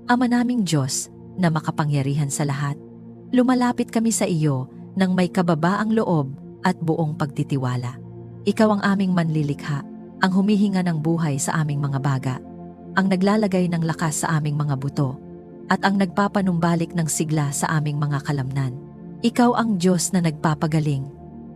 Ama naming Diyos na makapangyarihan sa lahat, lumalapit kami sa iyo ng may kababaang loob at buong pagtitiwala. Ikaw ang aming manlilikha, ang humihinga ng buhay sa aming mga baga, ang naglalagay ng lakas sa aming mga buto, at ang nagpapanumbalik ng sigla sa aming mga kalamnan. Ikaw ang Diyos na nagpapagaling,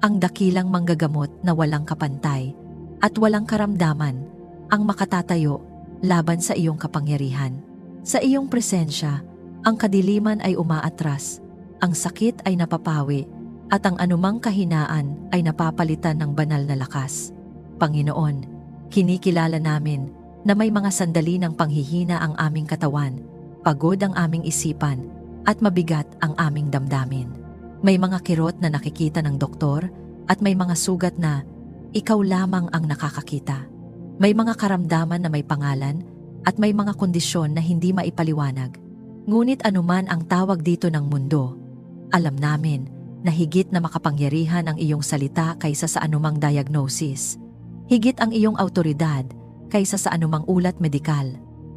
ang dakilang manggagamot na walang kapantay at walang karamdaman, ang makatatayo laban sa iyong kapangyarihan. Sa iyong presensya, ang kadiliman ay umaatras, ang sakit ay napapawi, at ang anumang kahinaan ay napapalitan ng banal na lakas. Panginoon, kinikilala namin na may mga sandali ng panghihina ang aming katawan, pagod ang aming isipan, at mabigat ang aming damdamin. May mga kirot na nakikita ng doktor at may mga sugat na ikaw lamang ang nakakakita. May mga karamdaman na may pangalan at may mga kondisyon na hindi maipaliwanag. Ngunit anuman ang tawag dito ng mundo, alam namin na higit na makapangyarihan ang iyong salita kaysa sa anumang diagnosis. Higit ang iyong autoridad kaysa sa anumang ulat medikal.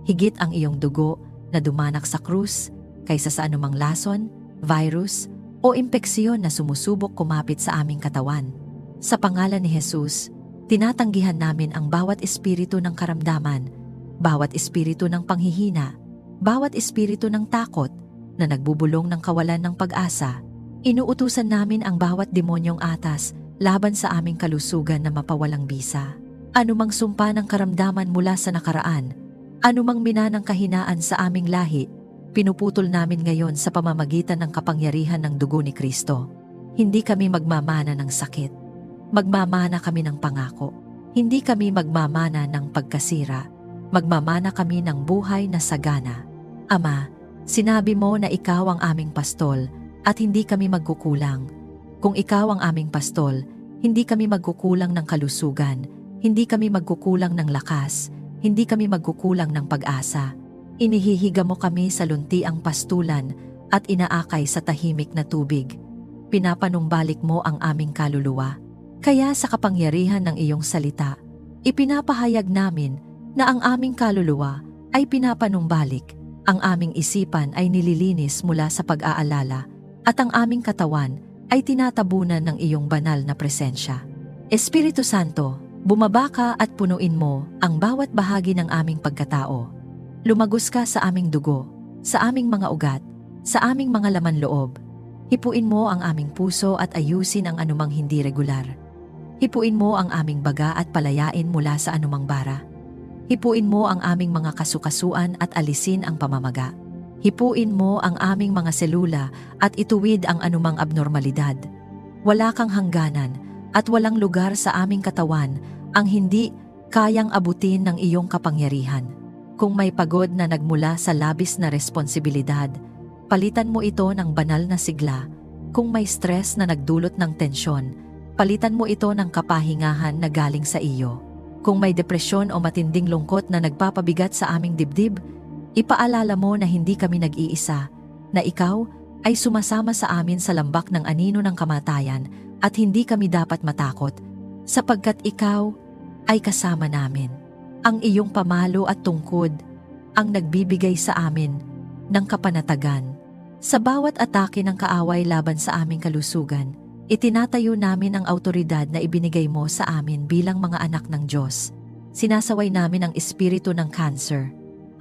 Higit ang iyong dugo na dumanak sa krus kaysa sa anumang lason, virus, o impeksyon na sumusubok kumapit sa aming katawan. Sa pangalan ni Jesus, tinatanggihan namin ang bawat espiritu ng karamdaman, bawat espiritu ng panghihina, bawat espiritu ng takot na nagbubulong ng kawalan ng pag-asa. Inuutusan namin ang bawat demonyong atas laban sa aming kalusugan na mapawalang bisa. Anumang sumpa ng karamdaman mula sa nakaraan, anumang minanang kahinaan sa aming lahi, pinuputol namin ngayon sa pamamagitan ng kapangyarihan ng dugo ni Kristo. Hindi kami magmamana ng sakit. Magmamana kami ng pangako. Hindi kami magmamana ng pagkasira. Magmamana kami ng buhay na sagana. Ama, sinabi mo na ikaw ang aming pastol at hindi kami magkukulang. Kung ikaw ang aming pastol, hindi kami magkukulang ng kalusugan, hindi kami magkukulang ng lakas, hindi kami magkukulang ng pag-asa. Inihihiga mo kami sa luntiang pastulan at inaakay sa tahimik na tubig. Pinapanumbalik mo ang aming kaluluwa. Kaya sa kapangyarihan ng iyong salita, ipinapahayag namin na ang aming kaluluwa ay pinapanumbalik, ang aming isipan ay nililinis mula sa pag-aalala, at ang aming katawan ay tinatabunan ng iyong banal na presensya. Espiritu Santo, bumaba ka at punuin mo ang bawat bahagi ng aming pagkatao. Lumagos ka sa aming dugo, sa aming mga ugat, sa aming mga laman loob. Hipuin mo ang aming puso at ayusin ang anumang hindi regular. Hipuin mo ang aming baga at palayain mula sa anumang bara. Hipuin mo ang aming mga kasukasuan at alisin ang pamamaga. Hipuin mo ang aming mga selula at ituwid ang anumang abnormalidad. Wala kang hangganan at walang lugar sa aming katawan ang hindi kayang abutin ng iyong kapangyarihan. Kung may pagod na nagmula sa labis na responsibilidad, palitan mo ito ng banal na sigla. Kung may stress na nagdulot ng tensyon, palitan mo ito ng kapahingahan na galing sa iyo. Kung may depresyon o matinding lungkot na nagpapabigat sa aming dibdib, ipaalala mo na hindi kami nag-iisa, na ikaw ay sumasama sa amin sa lambak ng anino ng kamatayan at hindi kami dapat matakot, sapagkat ikaw ay kasama namin. Ang iyong pamalo at tungkod ang nagbibigay sa amin ng kapanatagan. Sa bawat atake ng kaaway laban sa aming kalusugan, itinatayo namin ang autoridad na ibinigay mo sa amin bilang mga anak ng Diyos. Sinasaway namin ang espiritu ng cancer,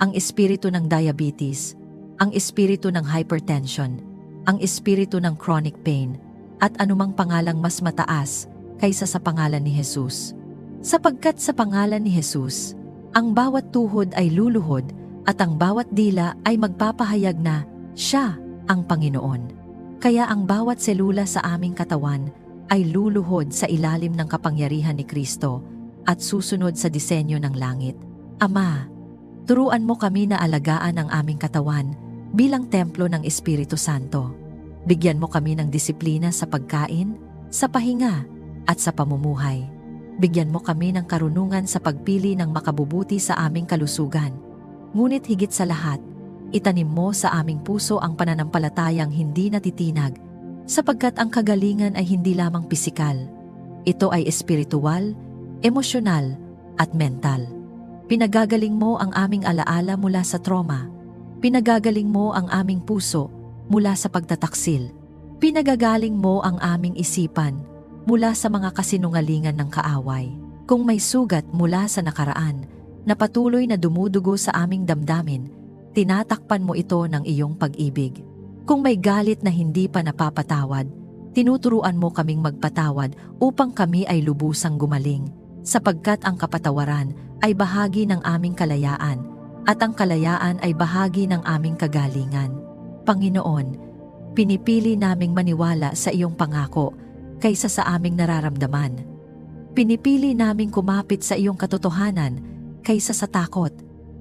ang espiritu ng diabetes, ang espiritu ng hypertension, ang espiritu ng chronic pain, at anumang pangalang mas mataas kaysa sa pangalan ni Jesus. Sapagkat sa pangalan ni Jesus, ang bawat tuhod ay luluhod at ang bawat dila ay magpapahayag na siya ang Panginoon. Kaya ang bawat selula sa aming katawan ay luluhod sa ilalim ng kapangyarihan ni Kristo at susunod sa disenyo ng langit. Ama, turuan mo kami na alagaan ang aming katawan bilang templo ng Espiritu Santo. Bigyan mo kami ng disiplina sa pagkain, sa pahinga, at sa pamumuhay. Bigyan mo kami ng karunungan sa pagpili ng makabubuti sa aming kalusugan. Ngunit higit sa lahat, itanim mo sa aming puso ang pananampalatayang hindi natitinag, sapagkat ang kagalingan ay hindi lamang pisikal. Ito ay espiritual, emosyonal, at mental. Pinagagaling mo ang aming alaala mula sa trauma, Pinagagaling mo ang aming puso mula sa pagtataksil. Pinagagaling mo ang aming isipan mula sa mga kasinungalingan ng kaaway. Kung may sugat mula sa nakaraan na patuloy na dumudugo sa aming damdamin, tinatakpan mo ito ng iyong pag-ibig. Kung may galit na hindi pa napapatawad, tinuturuan mo kaming magpatawad upang kami ay lubusang gumaling, sapagkat ang kapatawaran ay bahagi ng aming kalayaan at ang kalayaan ay bahagi ng aming kagalingan. Panginoon, pinipili naming maniwala sa iyong pangako kaysa sa aming nararamdaman. Pinipili naming kumapit sa iyong katotohanan kaysa sa takot.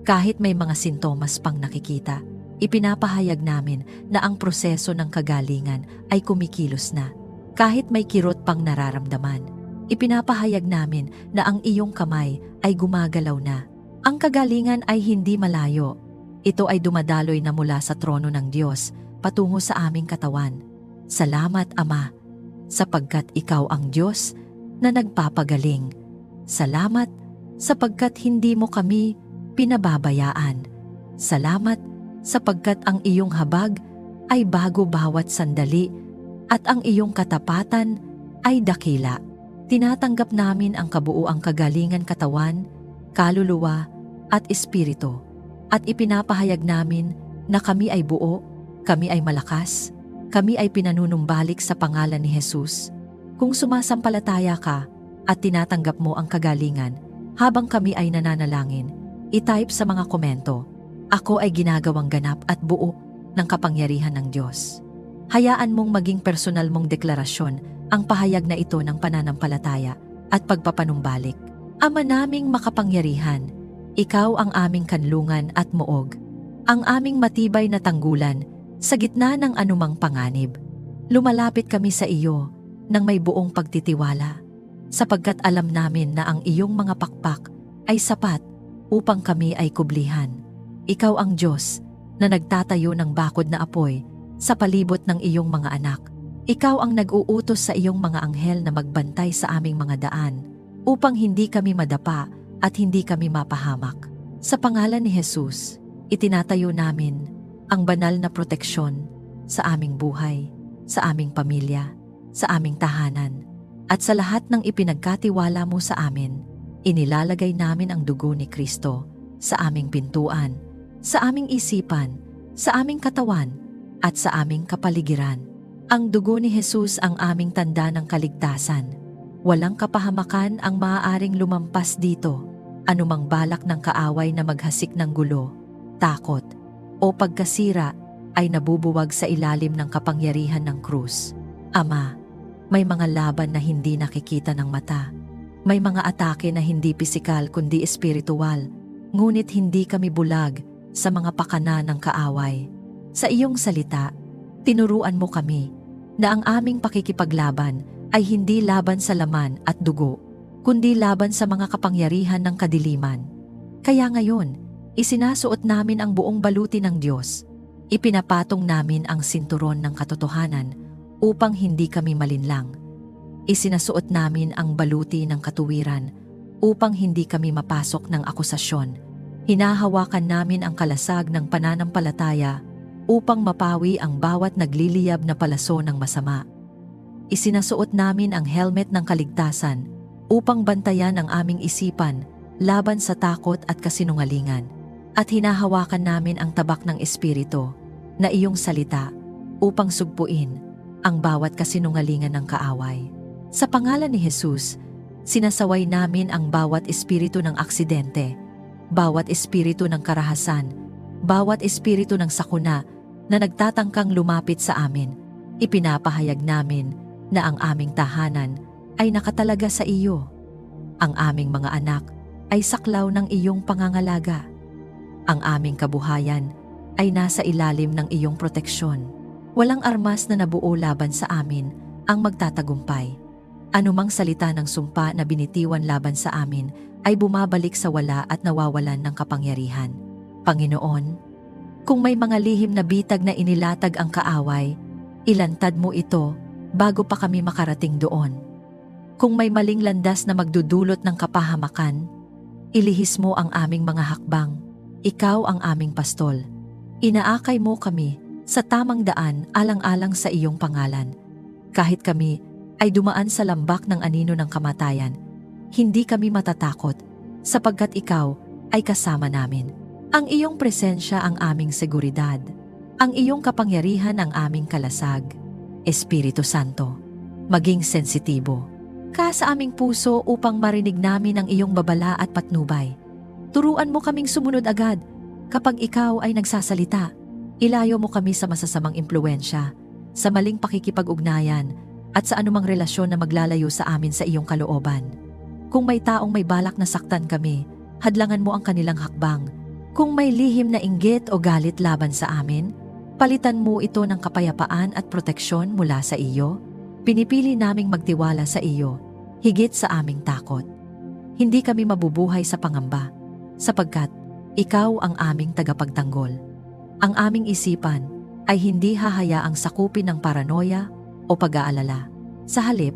Kahit may mga sintomas pang nakikita, ipinapahayag namin na ang proseso ng kagalingan ay kumikilos na. Kahit may kirot pang nararamdaman, ipinapahayag namin na ang iyong kamay ay gumagalaw na. Ang kagalingan ay hindi malayo. Ito ay dumadaloy na mula sa trono ng Diyos patungo sa aming katawan. Salamat, Ama, sapagkat ikaw ang Diyos na nagpapagaling. Salamat sapagkat hindi mo kami pinababayaan. Salamat sapagkat ang iyong habag ay bago bawat sandali at ang iyong katapatan ay dakila. Tinatanggap namin ang kabuuang kagalingan katawan, kaluluwa at espiritu. At ipinapahayag namin na kami ay buo, kami ay malakas, kami ay pinanunumbalik sa pangalan ni Jesus. Kung sumasampalataya ka at tinatanggap mo ang kagalingan habang kami ay nananalangin, i-type sa mga komento, "Ako ay ginagawang ganap at buo ng kapangyarihan ng Diyos." Hayaan mong maging personal mong deklarasyon ang pahayag na ito ng pananampalataya at pagpapanumbalik. Ama naming makapangyarihan, ikaw ang aming kanlungan at muog, ang aming matibay na tanggulan sa gitna ng anumang panganib. Lumalapit kami sa iyo nang may buong pagtitiwala, sapagkat alam namin na ang iyong mga pakpak ay sapat upang kami ay kublihan. Ikaw ang Diyos na nagtatayo ng bakod na apoy sa palibot ng iyong mga anak. Ikaw ang nag-uutos sa iyong mga anghel na magbantay sa aming mga daan upang hindi kami madapa at hindi kami mapahamak. Sa pangalan ni Jesus, itinatayo namin ang banal na proteksyon sa aming buhay, sa aming pamilya, sa aming tahanan, at sa lahat ng ipinagkatiwala mo sa amin. Inilalagay namin ang dugo ni Kristo sa aming pintuan, sa aming isipan, sa aming katawan, at sa aming kapaligiran. Ang dugo ni Jesus ang aming tanda ng kaligtasan. Walang kapahamakan ang maaaring lumampas dito, anumang balak ng kaaway na maghasik ng gulo, takot, o pagkasira ay nabubuwag sa ilalim ng kapangyarihan ng krus. Ama, may mga laban na hindi nakikita ng mata. May mga atake na hindi pisikal kundi espiritual, ngunit hindi kami bulag sa mga pakana ng kaaway. Sa iyong salita, tinuruan mo kami na ang aming pakikipaglaban ay hindi laban sa laman at dugo, kundi laban sa mga kapangyarihan ng kadiliman. Kaya ngayon, isinasuot namin ang buong baluti ng Diyos. Ipinapatong namin ang sinturon ng katotohanan upang hindi kami malinlang. Isinasuot namin ang baluti ng katuwiran upang hindi kami mapasok ng akusasyon. Hinahawakan namin ang kalasag ng pananampalataya upang mapawi ang bawat nagliliyab na palaso ng masama. Isinasuot namin ang helmet ng kaligtasan upang bantayan ang aming isipan laban sa takot at kasinungalingan. At hinahawakan namin ang tabak ng Espiritu na iyong salita upang sugpuin ang bawat kasinungalingan ng kaaway. Sa pangalan ni Jesus, sinasaway namin ang bawat espiritu ng aksidente, bawat espiritu ng karahasan, bawat espiritu ng sakuna na nagtatangkang lumapit sa amin. Ipinapahayag namin na ang aming tahanan ay nakatalaga sa iyo. Ang aming mga anak ay saklaw ng iyong pangangalaga. Ang aming kabuhayan ay nasa ilalim ng iyong proteksyon. Walang armas na nabuo laban sa amin ang magtatagumpay. Anumang salita ng sumpa na binitiwan laban sa amin ay bumabalik sa wala at nawawalan ng kapangyarihan. Panginoon, kung may mga lihim na bitag na inilatag ang kaaway, ilantad mo ito bago pa kami makarating doon. Kung may maling landas na magdudulot ng kapahamakan, ilihis mo ang aming mga hakbang. Ikaw ang aming pastol. Inaakay mo kami sa tamang daan alang-alang sa iyong pangalan. Kahit kami ay dumaan sa lambak ng anino ng kamatayan, hindi kami matatakot sapagkat ikaw ay kasama namin. Ang iyong presensya ang aming seguridad. Ang iyong kapangyarihan ang aming kalasag. Espiritu Santo, maging sensitibo ka sa aming puso upang marinig namin ang iyong babala at patnubay. Turuan mo kaming sumunod agad kapag ikaw ay nagsasalita. Ilayo mo kami sa masasamang impluwensya, sa maling pakikipag-ugnayan, at sa anumang relasyon na maglalayo sa amin sa iyong kalooban. Kung may taong may balak na saktan kami, hadlangan mo ang kanilang hakbang. Kung may lihim na inggit o galit laban sa amin, palitan mo ito ng kapayapaan at proteksyon mula sa iyo. Pinipili naming magtiwala sa iyo, higit sa aming takot. Hindi kami mabubuhay sa pangamba, sapagkat ikaw ang aming tagapagtanggol. Ang aming isipan ay hindi hahayaang sakupin ng paranoia o pag-aalala. Sa halip,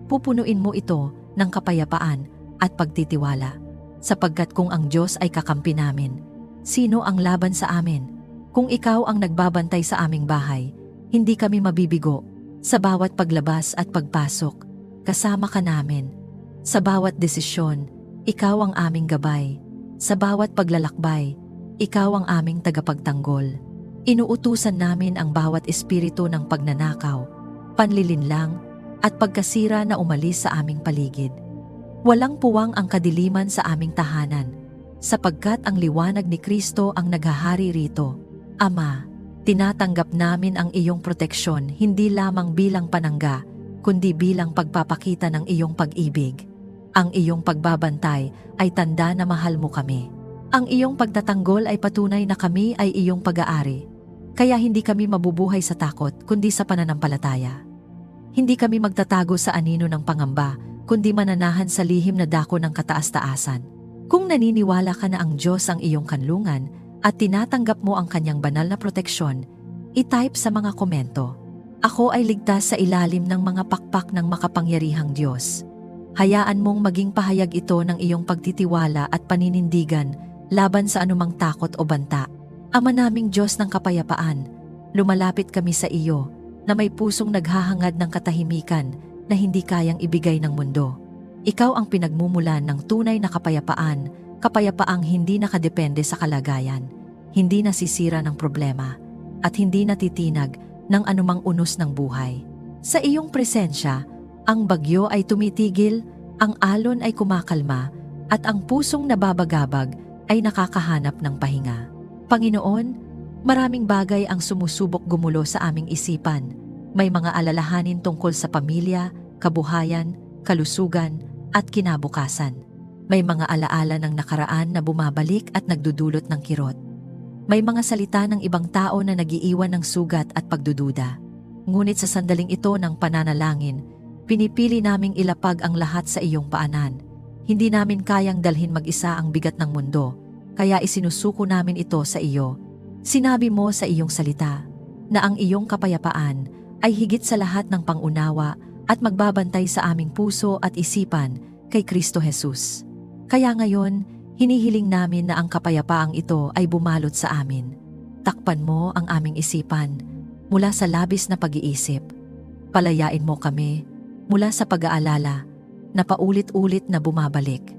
pupunuin mo ito ng kapayapaan at pagtitiwala. Sapagkat kung ang Diyos ay kakampi namin, sino ang laban sa amin? Kung ikaw ang nagbabantay sa aming bahay, hindi kami mabibigo. Sa bawat paglabas at pagpasok, kasama ka namin. Sa bawat desisyon, ikaw ang aming gabay. Sa bawat paglalakbay, ikaw ang aming tagapagtanggol. Inuutusan namin ang bawat espiritu ng pagnanakaw, panlilinlang, at pagkasira na umalis sa aming paligid. Walang puwang ang kadiliman sa aming tahanan, sapagkat ang liwanag ni Kristo ang naghahari rito. Ama, tinatanggap namin ang iyong proteksyon hindi lamang bilang panangga, kundi bilang pagpapakita ng iyong pag-ibig. Ang iyong pagbabantay ay tanda na mahal mo kami. Ang iyong pagtatanggol ay patunay na kami ay iyong pag-aari. Kaya hindi kami mabubuhay sa takot, kundi sa pananampalataya. Hindi kami magtatago sa anino ng pangamba, kundi mananahan sa lihim na dako ng kataas-taasan. Kung naniniwala ka na ang Diyos ang iyong kanlungan at tinatanggap mo ang kanyang banal na proteksyon, i-type sa mga komento, "Ako ay ligtas sa ilalim ng mga pakpak ng makapangyarihang Diyos." Hayaan mong maging pahayag ito ng iyong pagtitiwala at paninindigan laban sa anumang takot o banta. Ama naming Diyos ng kapayapaan, lumalapit kami sa iyo na may pusong naghahangad ng katahimikan na hindi kayang ibigay ng mundo. Ikaw ang pinagmumulan ng tunay na kapayapaan, kapayapaang hindi nakadepende sa kalagayan, hindi nasisira ng problema, at hindi natitinag ng anumang unos ng buhay. Sa iyong presensya, ang bagyo ay tumitigil, ang alon ay kumakalma, at ang pusong nababagabag ay nakakahanap ng pahinga. Panginoon, maraming bagay ang sumusubok gumulo sa aming isipan. May mga alalahanin tungkol sa pamilya, kabuhayan, kalusugan, at kinabukasan. May mga alaala ng nakaraan na bumabalik at nagdudulot ng kirot. May mga salita ng ibang tao na nagiiwan ng sugat at pagdududa. Ngunit sa sandaling ito ng pananalangin, pinipili naming ilapag ang lahat sa iyong paanan. Hindi namin kayang dalhin mag-isa ang bigat ng mundo, kaya isinusuko namin ito sa iyo. Sinabi mo sa iyong salita na ang iyong kapayapaan ay higit sa lahat ng pangunawa at magbabantay sa aming puso at isipan kay Kristo Jesus. Kaya ngayon, hinihiling namin na ang kapayapaang ito ay bumalot sa amin. Takpan mo ang aming isipan mula sa labis na pag-iisip. Palayain mo kami mula sa pag-aalala na paulit-ulit na bumabalik.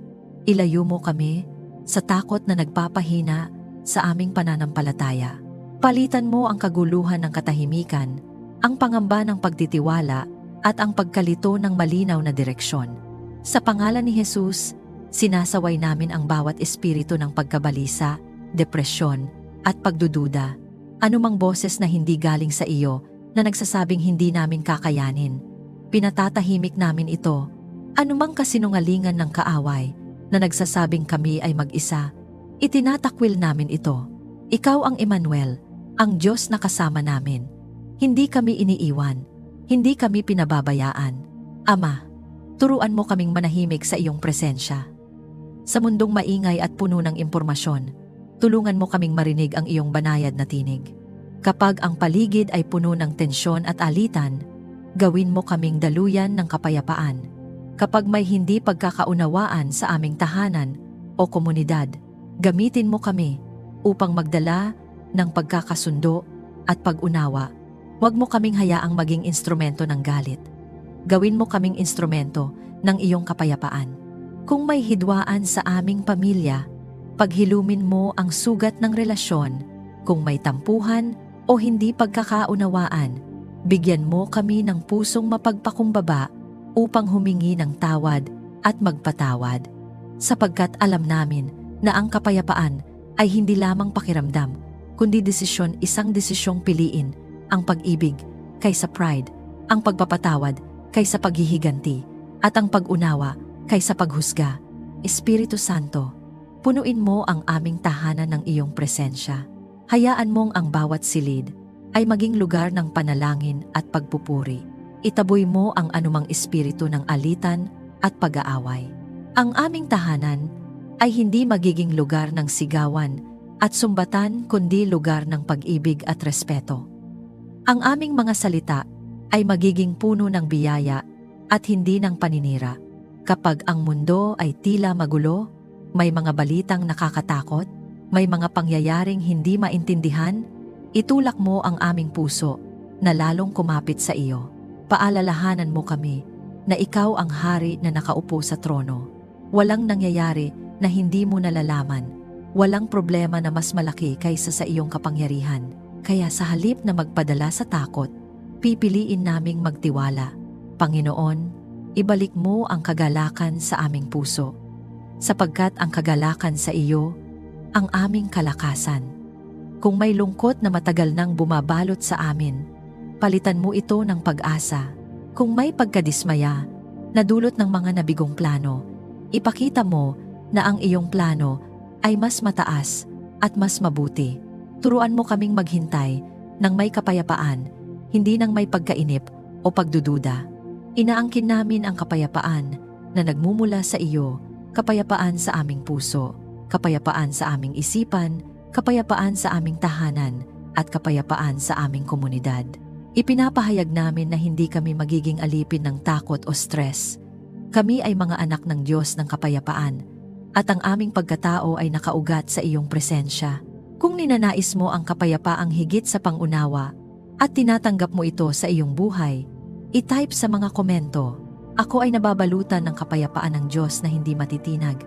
Ilayo mo kami sa takot na nagpapahina sa aming pananampalataya. Palitan mo ang kaguluhan ng katahimikan, ang pangamba ng pagtitiwala at ang pagkalito ng malinaw na direksyon. Sa pangalan ni Jesus, sinasaway namin ang bawat espiritu ng pagkabalisa, depresyon at pagdududa. Anumang boses na hindi galing sa iyo na nagsasabing hindi namin kakayanin, pinatatahimik namin ito. Anumang kasinungalingan ng kaaway na nagsasabing kami ay mag-isa, itinatakwil namin ito. Ikaw ang Emmanuel, ang Diyos na kasama namin. Hindi kami iniiwan, hindi kami pinababayaan. Ama, turuan mo kaming manahimik sa iyong presensya. Sa mundong maingay at puno ng impormasyon, tulungan mo kaming marinig ang iyong banayad na tinig. Kapag ang paligid ay puno ng tensyon at alitan, gawin mo kaming daluyan ng kapayapaan. Kapag may hindi pagkakaunawaan sa aming tahanan o komunidad, gamitin mo kami upang magdala ng pagkakasundo at pag-unawa. Huwag mo kaming hayaang maging instrumento ng galit. Gawin mo kaming instrumento ng iyong kapayapaan. Kung may hidwaan sa aming pamilya, paghilumin mo ang sugat ng relasyon. Kung may tampuhan o hindi pagkakaunawaan, bigyan mo kami ng pusong mapagpakumbaba upang humingi ng tawad at magpatawad. Sapagkat alam namin na ang kapayapaan ay hindi lamang pakiramdam, kundi isang desisyong piliin ang pag-ibig kaysa pride, ang pagpapatawad kaysa paghihiganti, at ang pag-unawa kaysa paghusga. Espiritu Santo, punuin mo ang aming tahanan ng iyong presensya. Hayaan mong ang bawat silid ay maging lugar ng panalangin at pagpupuri. Itaboy mo ang anumang espiritu ng alitan at pag-aaway. Ang aming tahanan ay hindi magiging lugar ng sigawan at sumbatan, kundi lugar ng pag-ibig at respeto. Ang aming mga salita ay magiging puno ng biyaya at hindi ng paninira. Kapag ang mundo ay tila magulo, may mga balitang nakakatakot, may mga pangyayaring hindi maintindihan, itulak mo ang aming puso na lalong kumapit sa iyo. Paalalahanan mo kami na ikaw ang hari na nakaupo sa trono. Walang nangyayari na hindi mo nalalaman. Walang problema na mas malaki kaysa sa iyong kapangyarihan. Kaya sa halip na magpadala sa takot, pipiliin naming magtiwala. Panginoon, ibalik mo ang kagalakan sa aming puso. Sapagkat ang kagalakan sa iyo, ang aming kalakasan. Kung may lungkot na matagal nang bumabalot sa amin, palitan mo ito ng pag-asa. Kung may pagkadismaya na dulot ng mga nabigong plano, ipakita mo na ang iyong plano ay mas mataas at mas mabuti. Turuan mo kaming maghintay ng may kapayapaan, hindi ng may pagkainip o pagdududa. Inaangkin namin ang kapayapaan na nagmumula sa iyo, kapayapaan sa aming puso, kapayapaan sa aming isipan, kapayapaan sa aming tahanan, at kapayapaan sa aming komunidad. Ipinapahayag namin na hindi kami magiging alipin ng takot o stress. Kami ay mga anak ng Diyos ng kapayapaan, at ang aming pagkatao ay nakaugat sa iyong presensya. Kung ninanais mo ang kapayapaang higit sa pangunawa, at tinatanggap mo ito sa iyong buhay, i-type sa mga komento, "Ako ay nababalutan ng kapayapaan ng Diyos na hindi matitinag."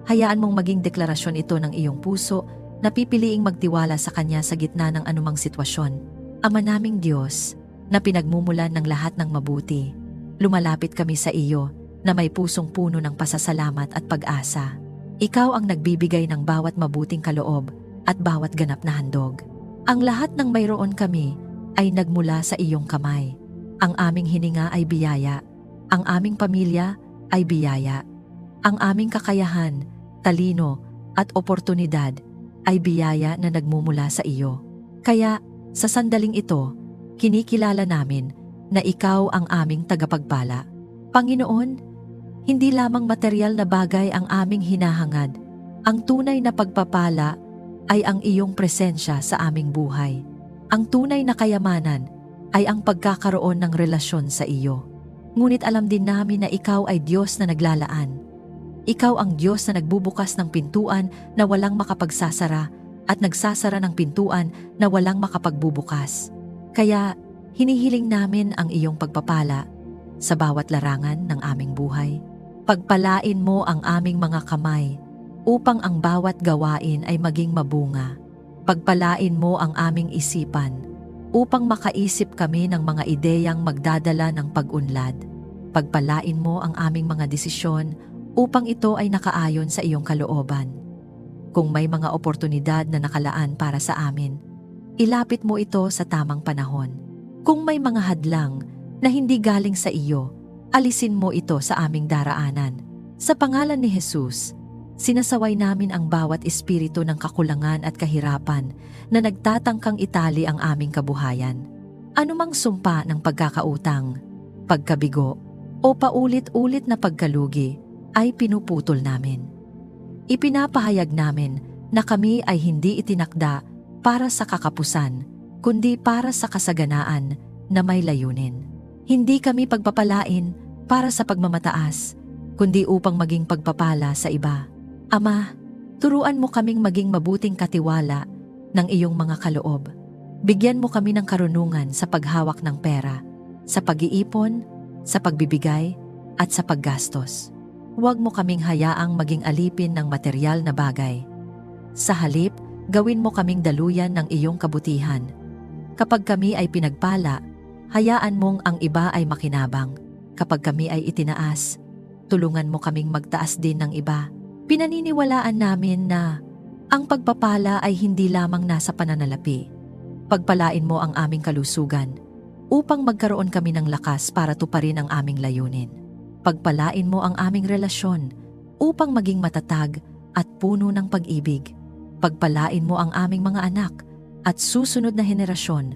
Hayaan mong maging deklarasyon ito ng iyong puso na pipiliing magtiwala sa Kanya sa gitna ng anumang sitwasyon. Ama naming Diyos, na pinagmumulan ng lahat ng mabuti, lumalapit kami sa iyo na may pusong puno ng pasasalamat at pag-asa. Ikaw ang nagbibigay ng bawat mabuting kaloob at bawat ganap na handog. Ang lahat ng mayroon kami ay nagmula sa iyong kamay. Ang aming hininga ay biyaya. Ang aming pamilya ay biyaya. Ang aming kakayahan, talino at oportunidad ay biyaya na nagmumula sa iyo. Kaya sa sandaling ito, kinikilala namin na ikaw ang aming tagapagpala. Panginoon, hindi lamang material na bagay ang aming hinahangad. Ang tunay na pagpapala ay ang iyong presensya sa aming buhay. Ang tunay na kayamanan ay ang pagkakaroon ng relasyon sa iyo. Ngunit alam din namin na ikaw ay Diyos na naglalaan. Ikaw ang Diyos na nagbubukas ng pintuan na walang makapagsasara at nagsasara ng pintuan na walang makapagbubukas. Kaya hinihiling namin ang iyong pagpapala sa bawat larangan ng aming buhay. Pagpalain mo ang aming mga kamay upang ang bawat gawain ay maging mabunga. Pagpalain mo ang aming isipan upang makaisip kami ng mga ideyang magdadala ng pag-unlad. Pagpalain mo ang aming mga desisyon upang ito ay nakaayon sa iyong kalooban. Kung may mga oportunidad na nakalaan para sa amin, ilapit mo ito sa tamang panahon. Kung may mga hadlang na hindi galing sa iyo, alisin mo ito sa aming daraanan. Sa pangalan ni Jesus, sinasaway namin ang bawat espiritu ng kakulangan at kahirapan na nagtatangkang itali ang aming kabuhayan. Anumang sumpa ng pagkakautang, pagkabigo, o paulit-ulit na pagkalugi ay pinuputol namin. Ipinapahayag namin na kami ay hindi itinakda para sa kakapusan, kundi para sa kasaganaan na may layunin. Hindi kami pagpapalain para sa pagmamataas, kundi upang maging pagpapala sa iba. Ama, turuan mo kaming maging mabuting katiwala ng iyong mga kaloob. Bigyan mo kami ng karunungan sa paghawak ng pera, sa pag-iipon, sa pagbibigay, at sa paggastos. Huwag mo kaming hayaang maging alipin ng materyal na bagay. Sa halip, gawin mo kaming daluyan ng iyong kabutihan. Kapag kami ay pinagpala, hayaan mong ang iba ay makinabang. Kapag kami ay itinaas, tulungan mo kaming magtaas din ng iba. Pinaniniwalaan namin na ang pagpapala ay hindi lamang nasa pananalapi. Pagpalain mo ang aming kalusugan upang magkaroon kami ng lakas para tuparin ang aming layunin. Pagpalain mo ang aming relasyon upang maging matatag at puno ng pag-ibig. Pagpalain mo ang aming mga anak at susunod na henerasyon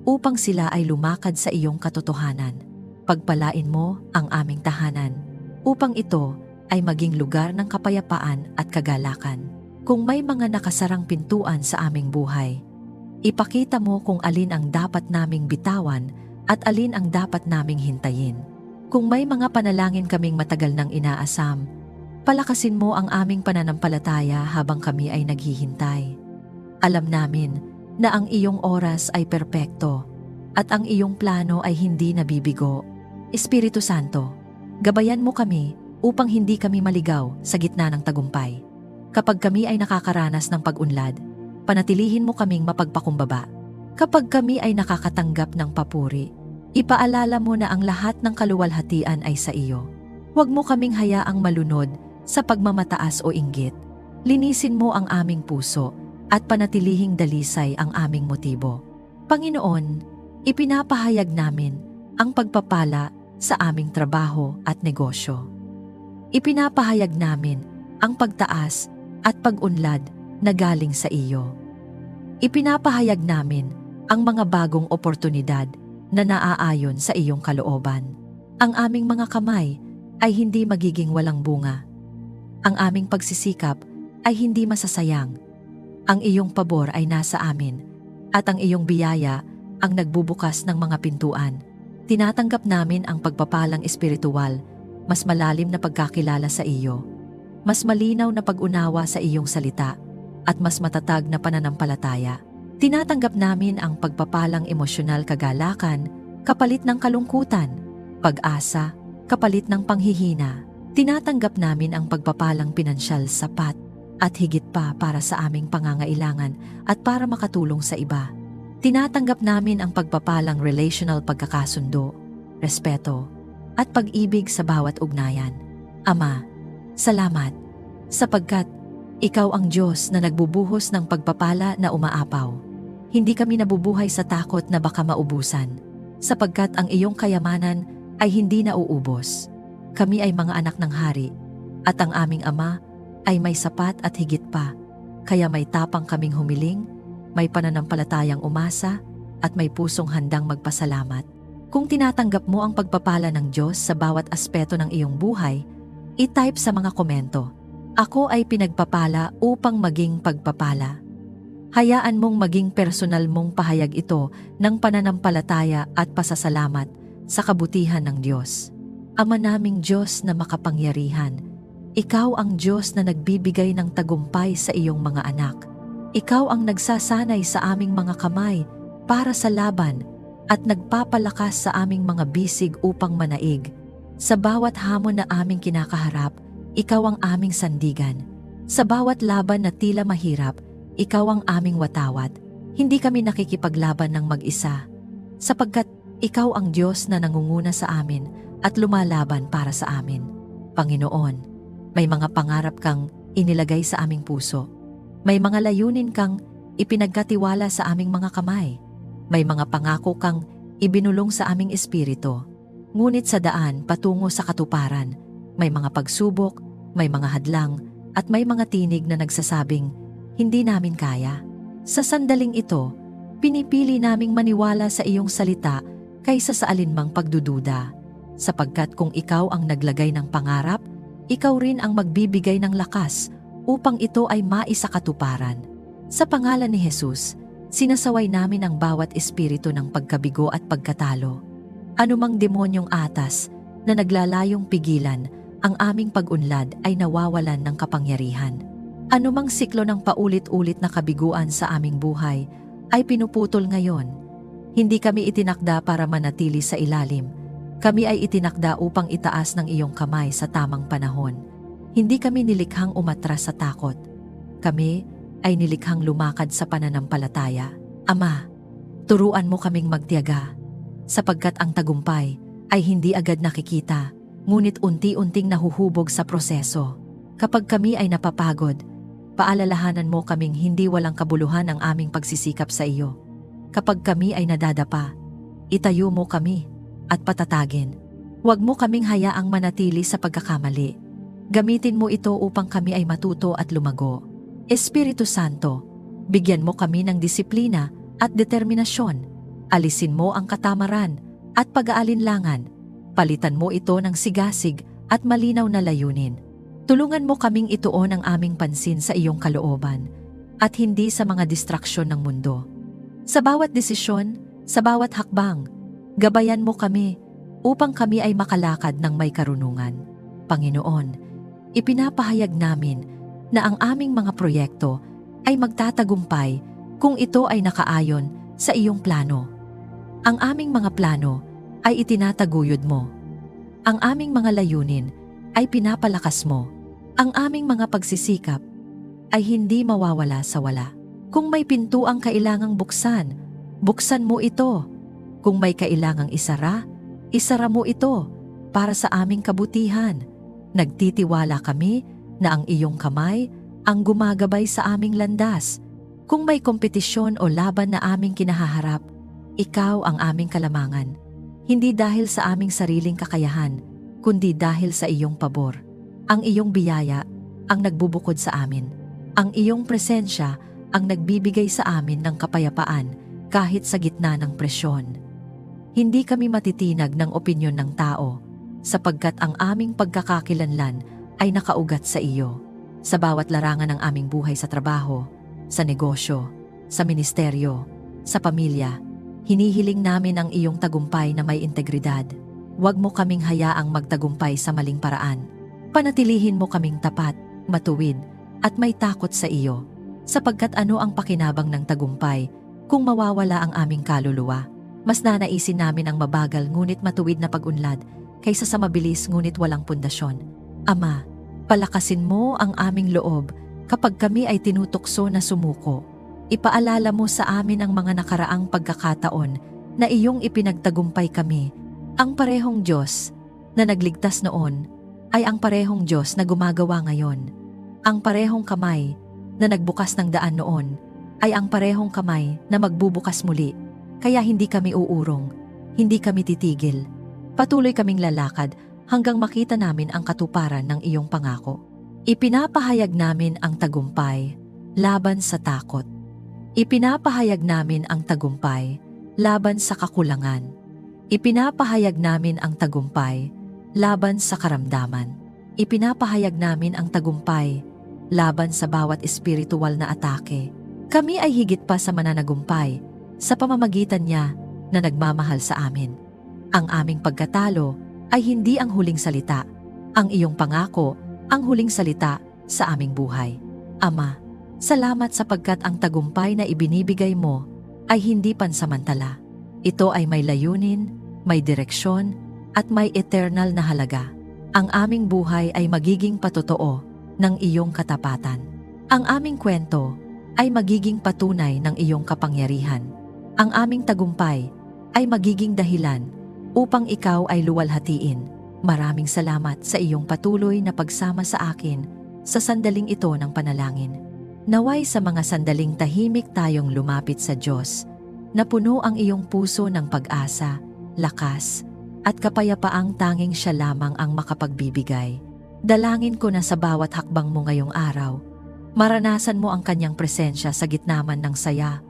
upang sila ay lumakad sa iyong katotohanan. Pagpalain mo ang aming tahanan upang ito ay maging lugar ng kapayapaan at kagalakan. Kung may mga nakasarang pintuan sa aming buhay, ipakita mo kung alin ang dapat naming bitawan at alin ang dapat naming hintayin. Kung may mga panalangin kaming matagal nang inaasam, palakasin mo ang aming pananampalataya habang kami ay naghihintay. Alam namin na ang iyong oras ay perpekto at ang iyong plano ay hindi nabibigo. Espiritu Santo, gabayan mo kami upang hindi kami maligaw sa gitna ng tagumpay. Kapag kami ay nakakaranas ng pag-unlad, panatilihin mo kaming mapagpakumbaba. Kapag kami ay nakakatanggap ng papuri, ipaalala mo na ang lahat ng kaluwalhatian ay sa iyo. Huwag mo kaming hayaang malunod sa pagmamataas o inggit. Linisin mo ang aming puso at panatilihing dalisay ang aming motibo. Panginoon, ipinapahayag namin ang pagpapala sa aming trabaho at negosyo. Ipinapahayag namin ang pagtaas at pag-unlad na galing sa iyo. Ipinapahayag namin ang mga bagong oportunidad na naaayon sa iyong kalooban. Ang aming mga kamay ay hindi magiging walang bunga. Ang aming pagsisikap ay hindi masasayang. Ang iyong pabor ay nasa amin at ang iyong biyaya ang nagbubukas ng mga pintuan. Tinatanggap namin ang pagpapalang espiritual, mas malalim na pagkakilala sa iyo, mas malinaw na pag-unawa sa iyong salita, at mas matatag na pananampalataya. Tinatanggap namin ang pagpapalang emosyonal kagalakan, kapalit ng kalungkutan, pag-asa, kapalit ng panghihina. Tinatanggap namin ang pagpapalang pinansyal sapat at higit pa para sa aming pangangailangan at para makatulong sa iba. Tinatanggap namin ang pagpapalang relational pagkakasundo, respeto, at pag-ibig sa bawat ugnayan. Ama, salamat, sapagkat ikaw ang Diyos na nagbubuhos ng pagpapala na umaapaw. Hindi kami nabubuhay sa takot na baka maubusan, sapagkat ang iyong kayamanan ay hindi nauubos. Kami ay mga anak ng hari, at ang aming Ama ay may sapat at higit pa, kaya may tapang kaming humiling, may pananampalatayang umasa, at may pusong handang magpasalamat. Kung tinatanggap mo ang pagpapala ng Diyos sa bawat aspeto ng iyong buhay, i-type sa mga komento, "Ako ay pinagpapala upang maging pagpapala." Hayaan mong maging personal mong pahayag ito ng pananampalataya at pasasalamat sa kabutihan ng Diyos. Ama naming Diyos na makapangyarihan, ikaw ang Diyos na nagbibigay ng tagumpay sa iyong mga anak. Ikaw ang nagsasanay sa aming mga kamay para sa laban at nagpapalakas sa aming mga bisig upang manaig. Sa bawat hamon na aming kinakaharap, ikaw ang aming sandigan. Sa bawat laban na tila mahirap, ikaw ang aming watawat. Hindi kami nakikipaglaban ng mag-isa, sapagkat ikaw ang Diyos na nangunguna sa amin at lumalaban para sa amin. Panginoon, may mga pangarap kang inilagay sa aming puso. May mga layunin kang ipinagkatiwala sa aming mga kamay. May mga pangako kang ibinulong sa aming espiritu. Ngunit sa daan patungo sa katuparan, may mga pagsubok, may mga hadlang, at may mga tinig na nagsasabing, hindi namin kaya. Sa sandaling ito, pinipili naming maniwala sa iyong salita kaysa sa alinmang pagdududa. Sapagkat kung ikaw ang naglagay ng pangarap, ikaw rin ang magbibigay ng lakas upang ito ay maisakatuparan. Sa pangalan ni Jesus, sinasaway namin ang bawat espiritu ng pagkabigo at pagkatalo. Anumang demonyong atas na naglalayong pigilan ang aming pag-unlad ay nawawalan ng kapangyarihan. Anumang siklo ng paulit-ulit na kabiguan sa aming buhay ay pinuputol ngayon. Hindi kami itinakda para manatili sa ilalim. Kami ay itinakda upang itaas ng iyong kamay sa tamang panahon. Hindi kami nilikhang umatras sa takot. Kami ay nilikhang lumakad sa pananampalataya. Ama, turuan mo kaming magtiyaga, sapagkat ang tagumpay ay hindi agad nakikita, ngunit unti-unting nahuhubog sa proseso. Kapag kami ay napapagod, paalalahanan mo kaming hindi walang kabuluhan ang aming pagsisikap sa iyo. Kapag kami ay nadadapa, itayo mo kami at patatagin. Huwag mo kaming hayaang manatili sa pagkakamali. Gamitin mo ito upang kami ay matuto at lumago. Espiritu Santo, bigyan mo kami ng disiplina at determinasyon. Alisin mo ang katamaran at pag-aalinlangan. Palitan mo ito ng sigasig at malinaw na layunin. Tulungan mo kaming ituon ang aming pansin sa iyong kalooban at hindi sa mga distraksyon ng mundo. Sa bawat desisyon, sa bawat hakbang, gabayan mo kami upang kami ay makalakad ng may karunungan. Panginoon, ipinapahayag namin na ang aming mga proyekto ay magtatagumpay kung ito ay nakaayon sa iyong plano. Ang aming mga plano ay itinataguyod mo. Ang aming mga layunin ay pinapalakas mo. Ang aming mga pagsisikap ay hindi mawawala sa wala. Kung may pintuang kailangang buksan, buksan mo ito. Kung may kailangang isara, isara mo ito para sa aming kabutihan. Nagtitiwala kami na ang iyong kamay ang gumagabay sa aming landas. Kung may kompetisyon o laban na aming kinahaharap, ikaw ang aming kalamangan. Hindi dahil sa aming sariling kakayahan, kundi dahil sa iyong pabor. Ang iyong biyaya ang nagbubukod sa amin. Ang iyong presensya ang nagbibigay sa amin ng kapayapaan kahit sa gitna ng presyon. Hindi kami matitinag ng opinyon ng tao, sapagkat ang aming pagkakakilanlan ay nakaugat sa iyo. Sa bawat larangan ng aming buhay sa trabaho, sa negosyo, sa ministeryo, sa pamilya, hinihiling namin ang iyong tagumpay na may integridad. Huwag mo kaming hayaang magtagumpay sa maling paraan. Panatilihin mo kaming tapat, matuwid, at may takot sa iyo, sapagkat ano ang pakinabang ng tagumpay kung mawawala ang aming kaluluwa? Mas nanaisin namin ang mabagal ngunit matuwid na pag-unlad kaysa sa mabilis ngunit walang pundasyon. Ama, palakasin mo ang aming loob kapag kami ay tinutukso na sumuko. Ipaalala mo sa amin ang mga nakaraang pagkakataon na iyong ipinagtagumpay kami. Ang parehong Diyos na nagligtas noon ay ang parehong Diyos na gumagawa ngayon. Ang parehong kamay na nagbukas ng daan noon ay ang parehong kamay na magbubukas muli. Kaya hindi kami uurong, hindi kami titigil. Patuloy kaming lalakad hanggang makita namin ang katuparan ng iyong pangako. Ipinapahayag namin ang tagumpay laban sa takot. Ipinapahayag namin ang tagumpay laban sa kakulangan. Ipinapahayag namin ang tagumpay laban sa karamdaman. Ipinapahayag namin ang tagumpay laban sa bawat espiritual na atake. Kami ay higit pa sa mananagumpay sa pamamagitan niya na nagmamahal sa amin. Ang aming pagkatalo ay hindi ang huling salita. Ang iyong pangako ang huling salita sa aming buhay. Ama, salamat sapagkat ang tagumpay na ibinibigay mo ay hindi pansamantala. Ito ay may layunin, may direksyon, at may eternal na halaga. Ang aming buhay ay magiging patotoo ng iyong katapatan. Ang aming kwento ay magiging patunay ng iyong kapangyarihan. Ang aming tagumpay ay magiging dahilan upang ikaw ay luwalhatiin. Maraming salamat sa iyong patuloy na pagsama sa akin sa sandaling ito ng panalangin. Naway sa mga sandaling tahimik tayong lumapit sa Diyos, na puno ang iyong puso ng pag-asa, lakas, at kapayapaang tanging siya lamang ang makapagbibigay. Dalangin ko na sa bawat hakbang mo ngayong araw, maranasan mo ang kanyang presensya sa gitna man ng saya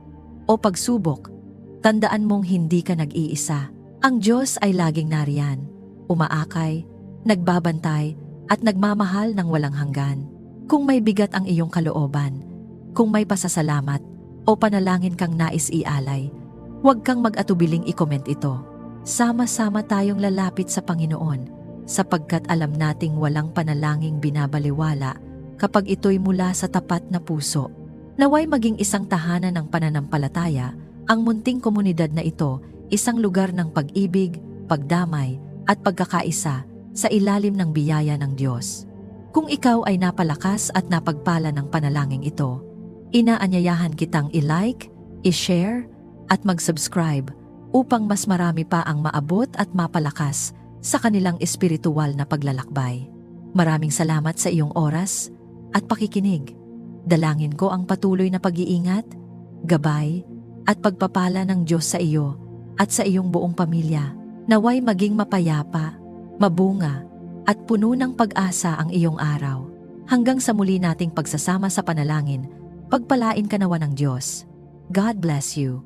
o pagsubok. Tandaan mong hindi ka nag-iisa. Ang Diyos ay laging nariyan, umaakay, nagbabantay, at nagmamahal ng walang hanggan. Kung may bigat ang iyong kalooban, kung may pasasalamat o panalangin kang nais ialay, huwag kang mag-atubiling i-comment ito. Sama-sama tayong lalapit sa Panginoon, sapagkat alam nating walang panalangin binabaliwala kapag ito'y mula sa tapat na puso. Naway maging isang tahanan ng pananampalataya, ang munting komunidad na ito, isang lugar ng pag-ibig, pagdamay, at pagkakaisa sa ilalim ng biyaya ng Diyos. Kung ikaw ay napalakas at napagpala ng panalangin ito, inaanyayahan kitang i-like, i-share, at mag-subscribe upang mas marami pa ang maabot at mapalakas sa kanilang espiritual na paglalakbay. Maraming salamat sa iyong oras at pakikinig. Dalangin ko ang patuloy na pag-iingat, gabay, at pagpapala ng Diyos sa iyo at sa iyong buong pamilya. Naway maging mapayapa, mabunga, at puno ng pag-asa ang iyong araw. Hanggang sa muli nating pagsasama sa panalangin, pagpalain ka nawa ng Diyos. God bless you.